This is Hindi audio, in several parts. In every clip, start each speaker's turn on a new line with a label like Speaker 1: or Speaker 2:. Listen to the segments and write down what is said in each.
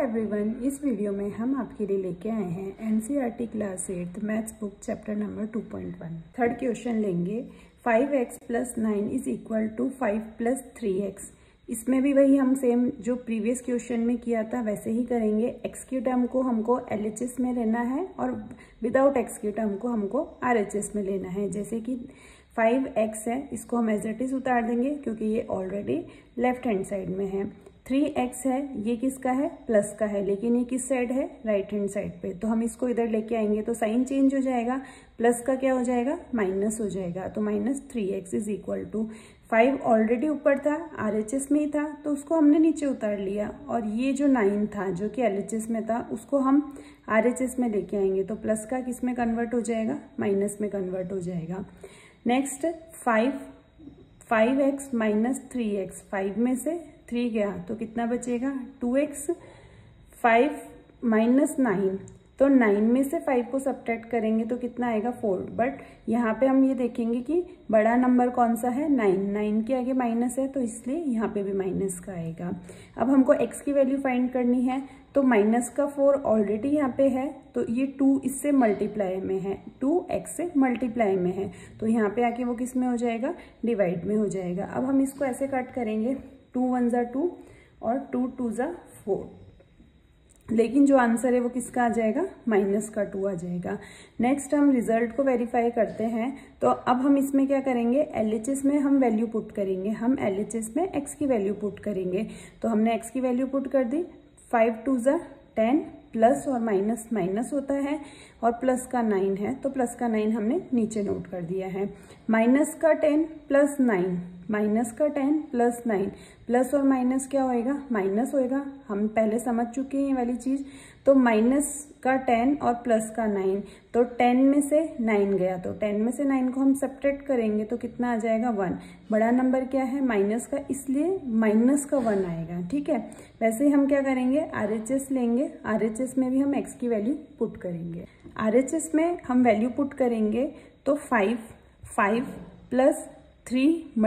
Speaker 1: एवरीवन, इस वीडियो में हम आपके लिए लेके आए हैं NCERT class 8 maths book chapter number 2.1। Third question लेंगे 5x + 9 = 5 + 3x। इसमें भी वही हम सेम जो प्रीवियस क्वेश्चन में किया था वैसे ही करेंगे। x की टर्म को हमको LHS में लेना है और विदाउट x की टर्म को हमको RHS में लेना है। जैसे कि 5x है, इसको हम एज इट इज उतार देंगे क्योंकि ये ऑलरेडी लेफ्ट हैंड साइड में है। 3x है, ये किसका है? प्लस का है, लेकिन ये किस साइड है? राइट हैंड साइड पे। तो हम इसको इधर लेके आएंगे तो साइन चेंज हो जाएगा, प्लस का क्या हो जाएगा? माइनस हो जाएगा। तो -3x = 5 ऑलरेडी ऊपर था, RHS में ही था, तो उसको हमने नीचे उतार लिया। और ये जो 9 था जो कि LHS में था उसको हम RHS में लेके आएंगे तो प्लस का किस में कन्वर्ट हो जाएगा? माइनस में कन्वर्ट हो जाएगा। नेक्स्ट 5x - 3x, 5 में से 3 गया तो कितना बचेगा? 2x। 5 - 9, तो 9 में से 5 को सब्ट्रैक्ट करेंगे तो कितना आएगा? 4। बट यहाँ पे हम ये देखेंगे कि बड़ा नंबर कौन सा है? 9 के आगे माइनस है तो इसलिए यहाँ पे भी माइनस का आएगा। अब हमको x की वैल्यू फाइंड करनी है तो -4 ऑलरेडी यहाँ पे है, तो ये 2 इससे मल्टीप्लाई में है, 2x से मल्टीप्लाई में है, तो यहाँ पे आके वो किस में हो जाएगा? डिवाइड में हो जाएगा। अब हम इसको ऐसे कट करेंगे, 2 × 1 = 2 और 2 × 2 = 4, लेकिन जो आंसर है वो किसका आ जाएगा? -2 आ जाएगा। नेक्स्ट हम रिजल्ट को वेरीफाई करते हैं, तो अब हम इसमें क्या करेंगे? LHS में हम वैल्यू पुट करेंगे, हम LHS में x की वैल्यू पुट करेंगे। तो हमने x की वैल्यू पुट कर दी, 5 × 2 = 10, प्लस और माइनस माइनस होता है, और प्लस का 9 है तो प्लस का 9 हमने नीचे नोट कर दिया है। -10 + 9, -10 + 9, प्लस और माइनस क्या होएगा? माइनस होएगा, हम पहले समझ चुके हैं ये वाली चीज। तो -10 और प्लस का 9, तो 10 में से 9 गया तो 10 में से 9 को हम सब्ट्रैक्ट करेंगे तो कितना आ जाएगा? 1। बड़ा नंबर क्या है? माइनस का, इसलिए -1 आएगा। ठीक है, वैसे ही हम क्या करेंगे? RHS लेंगे, RHS में भी हम x की वैल्यू पुट करेंगे। RHS में हम वैल्यू पुट करेंगे तो 5 + 3 ×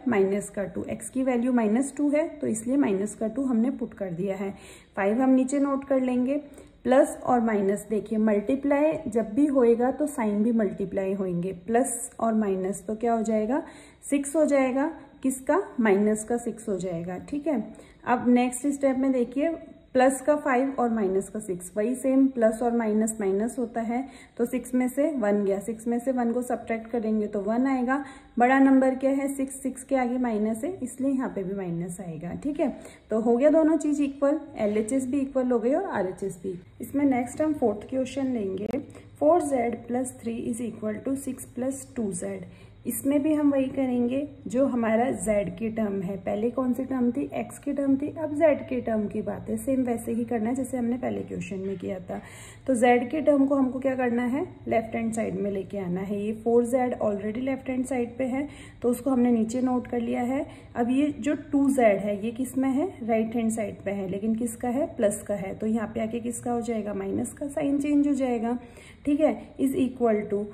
Speaker 1: -2, x की वैल्यू -2 है तो इसलिए -2 हमने पुट कर दिया है। 5 हम नीचे नोट कर लेंगे, प्लस और माइनस, देखिए मल्टीप्लाई जब भी होएगा तो साइन भी मल्टीप्लाई होंगे, प्लस और माइनस, तो क्या हो जाएगा? 6 हो जाएगा। किसका? माइनस का 6 हो जाएगा। ठीक है, अब नेक्स्ट स्टेप में देखिए, प्लस का 5 और माइनस का 6, वही सेम, प्लस और माइनस माइनस होता है, तो 6 में से 1 गया, 6 में से 1 को सब्ट्रैक्ट करेंगे तो 1 आएगा। बड़ा नंबर क्या है? 6 के आगे माइनस है इसलिए यहाँ पे भी माइनस आएगा। ठीक है, तो हो गया दोनों चीज इक्वल, LHS भी इक्वल हो गई और RHS भी। इसमें नेक्स्ट हम फोर्थ क्वेश्चन लेंगे, 4z + 3 = 6 + 2z। इसमें भी हम वही करेंगे जो हमारा z की टर्म है। पहले कौन सी टर्म थी? x की टर्म थी, अब z की टर्म की बात है। सेम वैसे ही करना है जैसे हमने पहले क्वेश्चन में किया था। तो z की टर्म को हमको क्या करना है? लेफ्ट हैंड साइड में लेके आना है। ये 4z already left hand side पे है तो उसको हमने नीचे नोट कर लिया है। अब ये जो 2z है ये किस में है? राइट हैंड साइड पे है, लेकिन किसका है? प्लस का है, तो यहाँ पे आके किसका हो जाएगा? माइनस का साइन चेंज हो जाएगा। ठीक है, =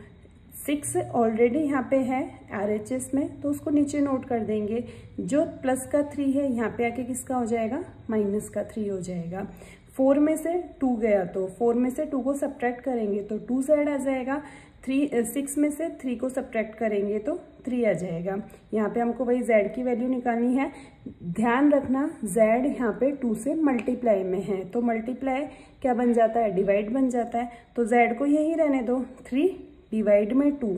Speaker 1: 6 ऑलरेडी यहाँ पे है RHS में तो उसको नीचे नोट कर देंगे। जो प्लस का 3 है यहाँ पे आके किसका हो जाएगा? माइनस का 3 हो जाएगा। 4 में से 2 गया तो 4 में से 2 को सब्ट्रैक्ट करेंगे तो 2z आ जाएगा। 6 में से 3 को सब्ट्रैक्ट करेंगे तो 3 आ जाएगा। यहाँ पे हमको वही z की वैल्यू निकालनी है। ध्यान रखना z यहाँ पे 2 से मल्टीप्लाई में है, तो मल्टीप्लाई क्या बन जाता है? डिवाइड बन जाता है, तो z को यही रहने दो। 3 डिवाइड में 2,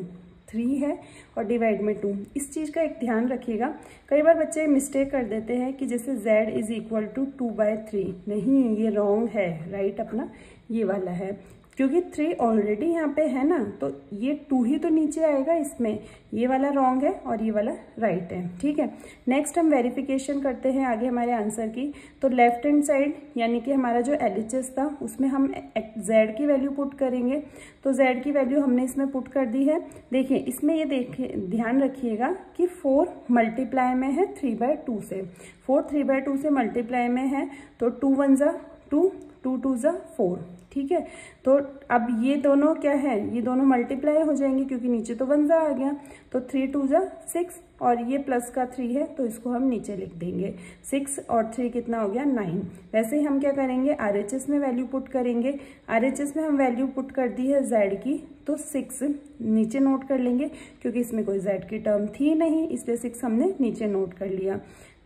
Speaker 1: 3 है और डिवाइड में 2। इस चीज का एक ध्यान रखिएगा, कई बार बच्चे मिस्टेक कर देते हैं कि जैसे z = 2/3, नहीं, ये रॉन्ग है। राइट अपना ये वाला है, क्योंकि 3 ऑलरेडी यहाँ पे है ना, तो ये 2 ही तो नीचे आएगा इसमें। ये वाला रॉन्ग है और ये वाला राइट है। ठीक है, नेक्स्ट हम वेरिफिकेशन करते हैं आगे हमारे आंसर की। तो लेफ्ट हैंड साइड यानी कि हमारा जो LHS था उसमें हम z की वैल्यू पुट करेंगे, तो z की वैल्यू हमने इसमें पुट कर दी है। देखिए इसमें ये देखिए ध्यान रखिएगा कि 4 मल्टीप्लाई में है 3/2 से, 4 3/2 से मल्टीप्लाई में है, तो 2 × 1 = 2, 2 2 ज़ा 4, ठीक है। तो अब ये दोनों क्या है, ये दोनों मल्टीप्लाई हो जाएंगे क्योंकि नीचे तो 1 ज़ा आ गया, तो 3 2 ज़ा 6 और ये प्लस का 3 है तो इसको हम नीचे लिख देंगे। 6 और 3 कितना हो गया 9। वैसे ही हम क्या करेंगे, RHS में वैल्यू पुट करेंगे। RHS में हम वैल्यू पुट कर दी है Z की, तो 6 नीचे नोट कर लेंगे क्योंकि इसमें कोई Z की टर्म थी नहीं, इसलिए 6 हमने नीचे नोट कर लिया।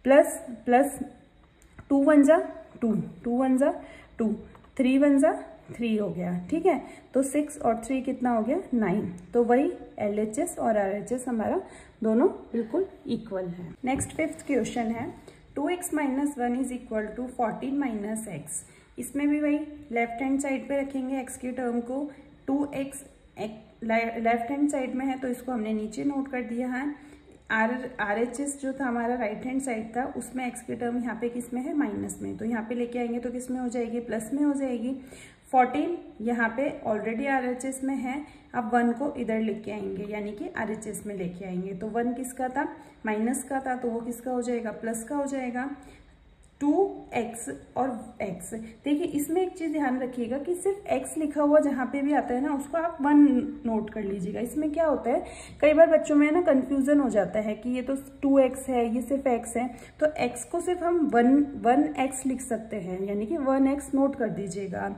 Speaker 1: प्लस प्लस 2 1 ज़ा 2, 2 1 ज़ा 2, 3 1 ज़ा 3 हो गया, ठीक है। तो 6 और 3 कितना हो गया 9। तो वही LHS और RHS हमारा दोनों बिल्कुल इक्वल है। नेक्स्ट 5th क्वेश्चन है 2x minus 1 is equal to 14 minus x। इसमें भी वही लेफ्ट हैंड साइड पे रखेंगे x की टर्म को। 2x लेफ्ट हैंड साइड में है तो इसको हमने नीचे नोट कर दिया है। RHS जो था हमारा राइट हैंड साइड था, उसमें x की टर्म यहाँ पे किस में है, माइनस में, तो यहाँ पे लेके आएंगे तो किस में हो जाएगी, प्लस में हो जाएगी। 14 यहाँ पे ऑलरेडी RHS में है, अब 1 को इधर लेके आएंगे यानी कि RHS में लेके आएंगे। तो 1 किसका था, माइनस का था, तो वो किसका हो जाएगा, प्लस का हो जाएगा। 2x और x, देखिए इसमें एक चीज ध्यान रखिएगा कि सिर्फ x लिखा हुआ जहाँ पे भी आता है ना उसको आप 1 नोट कर लीजिएगा। इसमें क्या होता है, कई बार बच्चों में ना कंफ्यूजन हो जाता है कि ये तो 2x है, ये सिर्फ x है, तो x को सिर्फ हम 1x लिख सकते हैं, यानी कि 1x नोट कर दीजिएगा।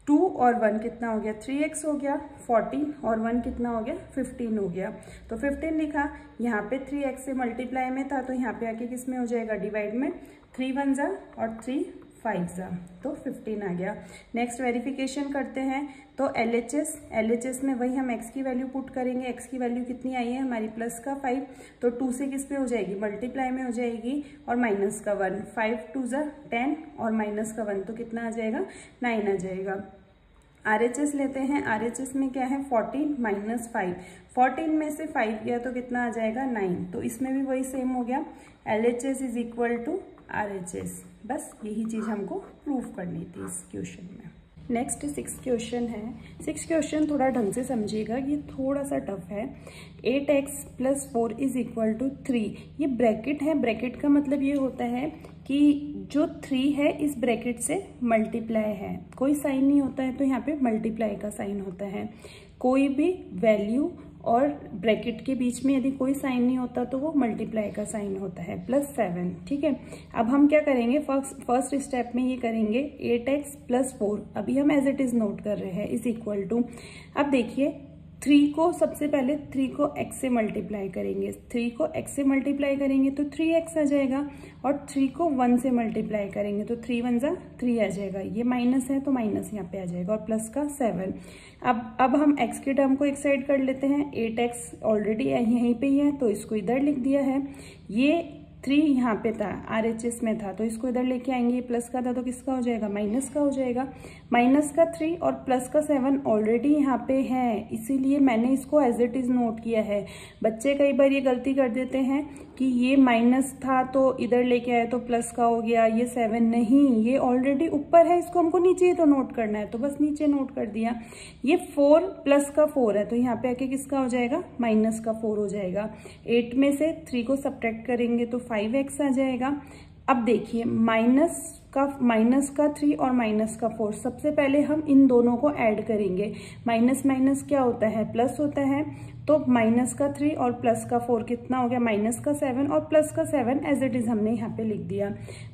Speaker 1: 2 और 1 कितना हो गया, 3x हो गया। 14 और 1 कितना हो गया, 15 हो गया। तो 15 लिखा, यहाँ पे 3x से मल्टीप्लाई में था तो यहाँ पे आके किस में हो जाएगा, डिवाइड में। 3 1 ज़ा और 3 5 ज़ा, तो 15 आ गया। नेक्स्ट वेरिफिकेशन करते हैं, तो LHS में वही हम x की वैल्यू पुट करेंगे। x की वैल्यू कितनी आई है हमारी, प्लस का 5, तो 2 से किस पे हो जाएगी, मल्टीप्लाई में हो जाएगी, और माइनस का 1, 5 2 ज़ा 10 और माइनस का 1 तो कितना आ जाएगा, 9 आ जाएगा। RHS लेते हैं, RHS में क्या है, 14 माइनस 5, 14 में से 5 गया तो कितना आ जाएगा, 9, तो इसमें भी वही सेम हो गया। LHS is equal to RHS, बस यही चीज हमको प्रूव करनी थी इस क्वेश्चन में। नेक्स्ट 6th क्वेश्चन है। 6th क्वेश्चन थोड़ा ढंग से समझिएगा, ये थोड़ा सा टफ है। 8x plus 4 is equal to 3, ये ब्रैकेट है, ब्रैकेट का मतलब ये होता है कि जो 3 है इस ब्रैकेट से मल्टीप्लाई है, कोई साइन नहीं होता है तो यहाँ पे मल्टीप्लाई का साइन होता है। कोई भी वैल्यू और ब्रैकेट के बीच में यदि कोई साइन नहीं होता तो वो मल्टीप्लाई का साइन होता है, +7, ठीक है। अब हम क्या करेंगे, फर्स्ट स्टेप में ये करेंगे 8x प्लस 4, अभी हम एज इट इज नोट कर रहे हैं, इज इक्वल टू, अब देखिए 3 को सबसे पहले 3 को x से मल्टीप्लाई करेंगे, 3 को x से मल्टीप्लाई करेंगे तो 3x आ जाएगा, और 3 को 1 से मल्टीप्लाई करेंगे तो 3 1 ज़ा 3 आ जाएगा, ये माइनस है तो माइनस यहाँ पे आ जाएगा, और प्लस का 7। अब हम x की टर्म को एक साइड कर लेते हैं, 8x ऑलरेडी यहीं पे ही है तो इसको इधर लिख दिया है। ये 3 यहाँ पे था, RHS में था, तो इसको इधर लेके आएंगे, प्लस का था तो किसका हो जाएगा, माइनस का हो जाएगा। माइनस का 3 और प्लस का 7 ऑलरेडी यहाँ पे है, इसीलिए मैंने इसको एज इट इज नोट किया है। बच्चे कई बार ये गलती कर देते हैं कि ये माइनस था तो इधर लेके आए तो प्लस का हो गया, ये 7 नहीं, ये ऑलरेडी ऊपर है, इसको हमको नीचे ही तो नोट करना है, तो बस नीचे नोट कर दिया। ये 4 प्लस का 4 है तो यहाँ पे आके किसका हो जाएगा, माइनस का 4 हो जाएगा। 8 में से 3 को सब्ट्रैक्ट करेंगे तो 5x आ जाएगा। अब देखिए माइनस का 3 और माइनस का 4, सबसे पहले हम इन दोनों को ऐड करेंगे। माइनस माइनस क्या होता है, प्लस होता है, तो माइनस का 3 और प्लस का 4 कितना हो गया, माइनस का 7 और प्लस का 7 एज इट इज हमने यहाँ पे लिख दिया।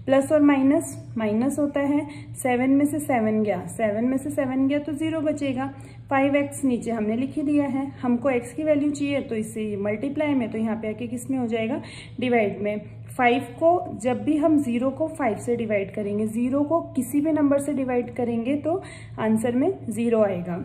Speaker 1: प्लस और माइनस, माइनस होता है, 7 में से 7 गया, 7 में से 7 गया तो 0 बचेगा। 5x नीचे हमने लिख ही दिया है, हमको x की वैल्यू चाहिए तो इससे मल्टीप्लाई में, तो यहाँ पे आके किस में हो जाएगा, डिवाइड में। 5 को जब भी हम 0 को 5 से डिवाइड करेंगे, 0 को किसी भी नंबर से डिवाइड करेंगे तो आंसर में 0 आएगा।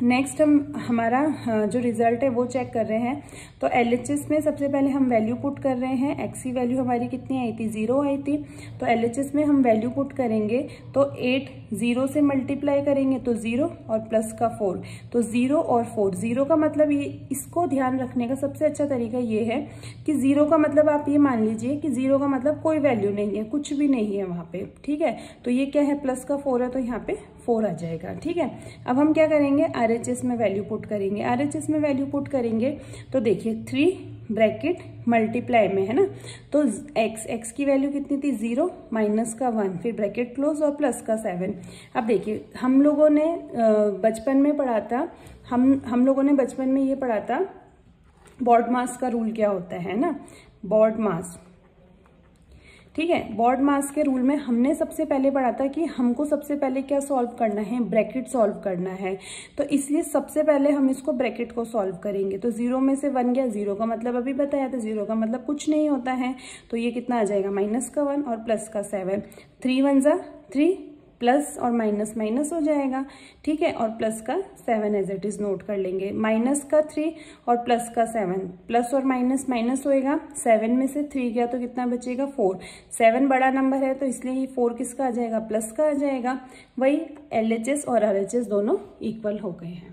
Speaker 1: नेक्स्ट हम हमारा जो रिजल्ट है वो चेक कर रहे हैं, तो LHS में सबसे पहले हम वैल्यू पुट कर रहे हैं। x की वैल्यू हमारी कितनी आई थी, 0 आई थी, तो LHS में हम वैल्यू पुट करेंगे तो 8 0 से मल्टीप्लाई करेंगे तो 0 और प्लस का 4, तो 0 और 4, 0 का मतलब ये, इसको ध्यान रखने का सबसे अच्छा तरीका ये है कि 0 का मतलब आप ये मान लीजिए कि 0 का मतलब कोई वैल्यू नहीं है, कुछ भी नहीं है वहां पे, ठीक है। तो ये क्या है, प्लस का 4 है तो यहाँ पे 4 आ जाएगा, ठीक है। अब हम क्या करेंगे, RHS में वैल्यू पुट करेंगे। RHS में वैल्यू पुट करेंगे तो देखिए 3 ब्रैकेट मल्टीप्लाई में, है ना। तो x की वैल्यू कितनी थी 0, माइनस का 1, फिर ब्रैकेट क्लोज और प्लस का 7। अब देखिए हम लोगों ने बचपन में पढ़ा था, हम लोगों ने बचपन में ये पढ़ा था BODMAS का रूल क्या होता है ना, BODMAS, ठीक है। BODMAS के रूल में हमने सबसे पहले पढ़ा था कि हमको सबसे पहले क्या सॉल्व करना है, ब्रैकेट सॉल्व करना है। तो इसलिए सबसे पहले हम इसको ब्रैकेट को सॉल्व करेंगे। तो 0 में से 1 गया, 0 का मतलब अभी बताया था, 0 का मतलब कुछ नहीं होता है। तो ये कितना आ जाएगा, माइनस का 1 और प्लस का 7, 3 1 जा 3, प्लस और माइनस माइनस हो जाएगा, ठीक है। और प्लस का 7 एज इट इज नोट कर लेंगे, माइनस का 3 और प्लस का 7, प्लस और माइनस माइनस होएगा, 7 में से 3 गया तो कितना बचेगा 4, 7 बड़ा नंबर है तो इसलिए ये 4 किसका आ जाएगा, प्लस का आ जाएगा। वही LHS और RHS दोनों इक्वल हो गए हैं।